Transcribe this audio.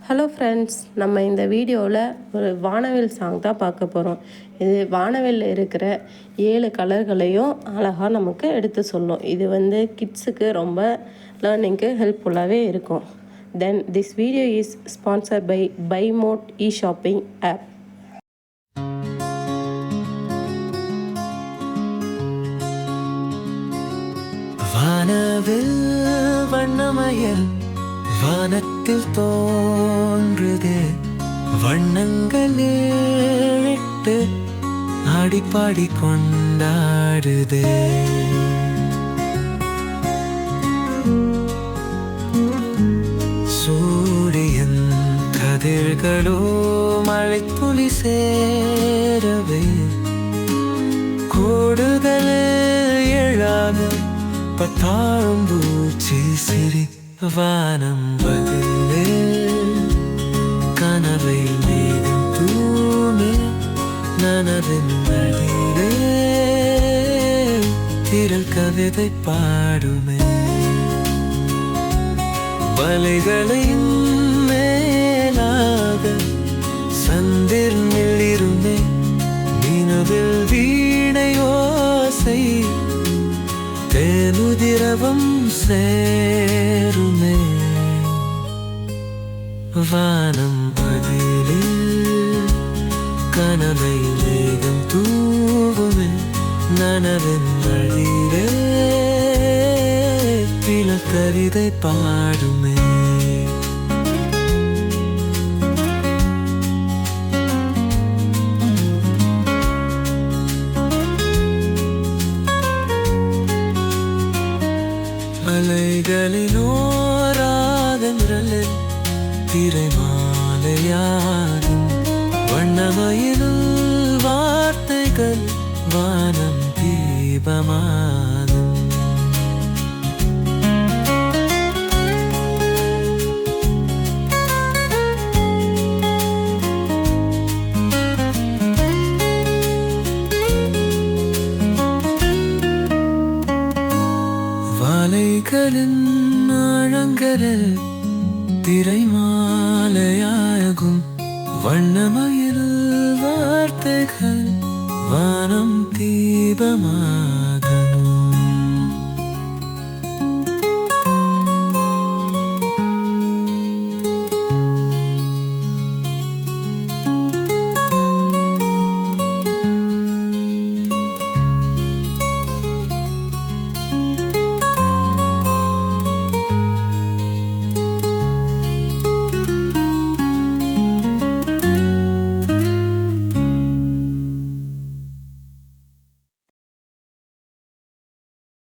Hello friends, நம்ம இந்த வீடியோவில் ஒரு வானவில் சாங் தான் பார்க்க போகிறோம். இது வானவில்ல இருக்கிற 7 கலர்களையும் அழகாக நமக்கு எடுத்து சொல்லும். இது கிட்ஸுக்கு ரொம்ப லேர்னிங்க்கு ஹெல்ப்ஃபுல்லாகவே இருக்கும். Then this video is sponsored by பைமோட் இ-ஷாப்பிங் ஆப். வானவில் வண்ணமயல் வானத்தில் தோன்றுதே, வண்ணங்கள் 8 ஆடிப்பாடி கொண்டாடுதே. சூரியன் கதிர்களோ மழைத்துளி சேரவே, கோடுகளே எழாத பத்தாழம்பூச்சி சிரி வானம் பதிலே கனவை மேகம் தூமே, நனவின் நதிலே திரள் கவிதை பாடுமே. வலைகளின் மேலாக சந்திர் நெல்லிருமே, நினவில் வீணையோசை தேனுதிரவம் சேருமே. வானம் பதிலே கனவை மேகம் தூவுமே, நனவின் வழியிலே பில கவிதை பாடுமே. அலைகளினோராதங்களில் திரைமாலையாடும் வண்ணமயிலில் வார்த்தைகள் வானம் தீபமாடும். வாலைகளின் ஆழங்களில் திரைமாலையாகும் வண்ணமயில் வார்த்தைகள் வானம் தீபமாகும்.